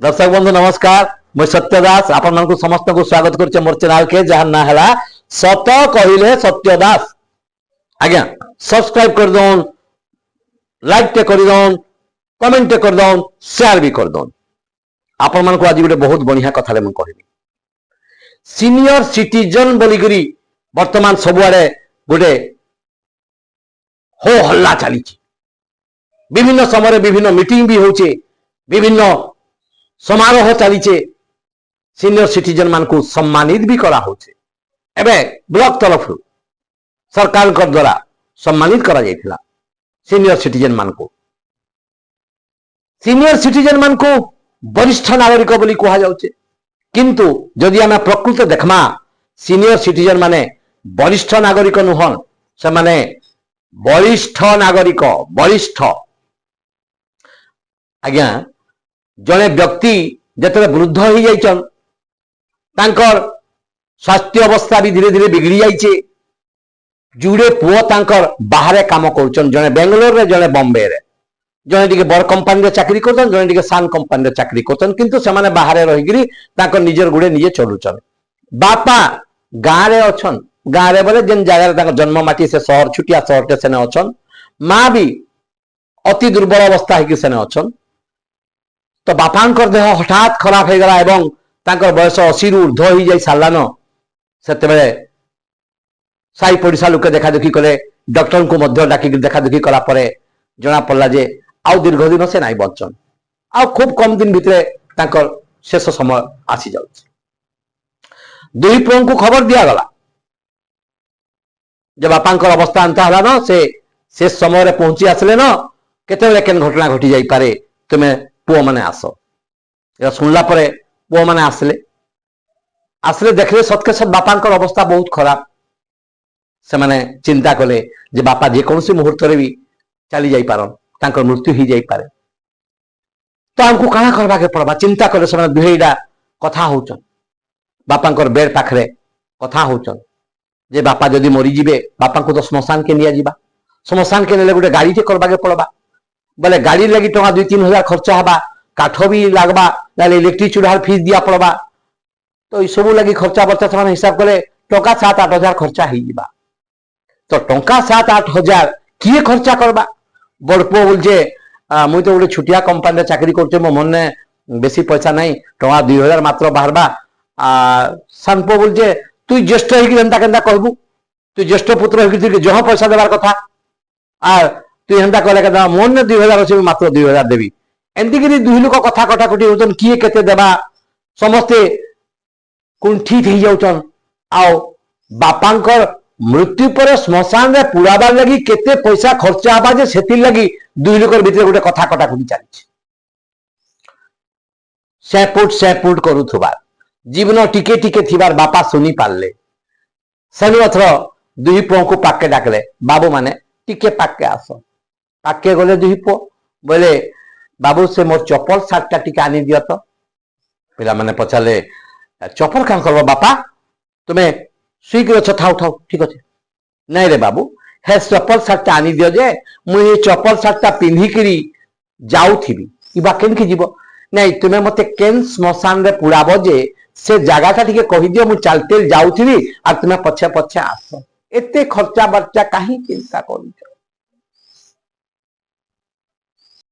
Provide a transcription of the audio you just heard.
दर्शक बंधु नमस्कार मुझे सत्य दास आपण मानकु समस्त को स्वागत करछे मोर चैनल के जहां ना हला सत कहिले सत्य दास आज्ञा सब्सक्राइब कर दोन लाइक टे कर दोन कमेंट टे कर दोन शेयर भी कर दोन आपण मानकु आज गोटे बहुत बढ़िया कथा ले मन कहबी सीनियर सिटीजन बोलिकरी वर्तमान सबुआडे गोटे हो हल्ला चली विभिन्न समय विभिन्न मीटिंग भी होचे विभिन्न समारोह चलीचे सीनियर सिटीजन मान को सम्मानित भी करा होचे एबे ब्लॉक तरफ सरकार द्वारा सम्मानित करा जायथिला सीनियर सिटीजन मान को वरिष्ठ नागरिक बोली कहा जाउचे किंतु जदि आमे प्रकृत देखमा सीनियर सिटीजन माने वरिष्ठ नागरिक नुहन से माने वरिष्ठ नागरिक वरिष्ठ आज्ञा जड़े व्यक्ति जिते वृद्ध हो जाइछन तांकर स्वास्थ्य अवस्था भी धीरे धीरे बिगड़ी जाइछे जुड़े पुओ तांकर बाहर काम करुछन जड़े बेंगलोर रे जड़े बॉम्बे रे जड़े टिके बड़ कंपनी रे चाकरी करछन जड़े टिके सान कंपनी रे चाकरी करछन किंतु से माने बाहर रहिगिरी तांकर निजर गुडे निजे चलुछन बापा गां रे अछन गां रे बोले जेन जगह रे तांकर जन्म माटी से शहर छुटिया शहर के सेने अछन मां भी अति दुर्बल अवस्था है कि सेने अछन तो बापांकर देह हठात खराब हो गला एवं तांकर बयस 80 रु ऊर्ध्व हो जाई सालान सेते बेले साई पड़िसा लोके देखा देखी कले डॉक्टर को मध्य डाकी देखा देखी कला परे जना पड़ला जे आउ दीर्घ दिन से नाई बचन आ खूब कम दिन भितरे तांकर शेष समय आसी जाउछ दुई पुओं को खबर दिया गला जे बापांकर अवस्था अंत हला न से समय रे पहुंची आसले न केते बेले केन घटना घटी जाई पारे तुमे पुओ माने आस सुनला परे पुओ माने आसले देखले सतके सब बापांकर अवस्था बहुत खराब से माने चिंता कले जे बापा जे कौन सी मुहूर्त रे भी चली जाई पारन तांकर मृत्यु ही जाई पारे तो हमको काना करबा के पड़बा चिंता करे से माने दुहेडा कथा होचन बापांकर बेड पाखरे कथा होचन जे बापा जदी मरी जिबे बापा को तो श्मशान के निया जिबा श्मशान के नेले गोटे गाड़ी टे करबा के पड़बा बोले गाड़ी लगी टका 2-3 हजार खर्चा हबा काठ भी लागबा लाले इलेक्ट्रिक चूल्हा फीस दिया पड़बा तो सब लगी खर्चा बर्चा से हिसाब कले टका 7-8 हजार खर्चा ही जिबा तो टका 7-8 हजार किए खर्चा करबा बड़पो बोल जे मुई तो गोटे छुटिया कंपनी चाकरी करते मो मन ने बेसी पैसा नहीं टका 2 हजार मात्र बाहरबा सानपो बोल जे तू ज्येष्ठ है कि केनता केनता कहबू तू ज्येष्ठ पुत्र है कि जह पैसा देवार कथा आ तू हेन्ता कहले के मन ने 2 हजार अच्छे मात्र 2 हजार देवी एमती कि दुई लोक कथा कटाकटी होचन किए केते देबा समस्ते कुंठित हो जाउचन आओ बापांकर मृत्यु पर श्मशान रे पुराबार लगी केते पैसा खर्च हबा जे सेति लगी दुई लोकर भितर गोटे कथा कटाकटी चली सेपुट करूथुबा जीवन टिके टिके थिबार बापा सुनी पारले सनी अथर दुई पुओ को पाके डाकले बाबू माने टिके पाके आस पाके गले दुई पुओ बोले बाबू से मोर चप्पल सार्टा टिके आनी दियो तो पिला माने पचाले चप्पल कान करबो बापा तुमे सुईक छ ठाउ ठाउ ठीक अछि नै रे बाबू हे चप्पल सार्टा आनी दियो जे मु ये चप्पल सार्टा पिन्ही करी जाउथिबी इबा केन की जीवो नै तुमे मते केन श्मशान रे पुराबो जे से जगह टिके कहि दियो मु चलते जाउथिबी आ तुमे पछे पछे आस एते खर्चा बर्चा काहे चिंता करूछ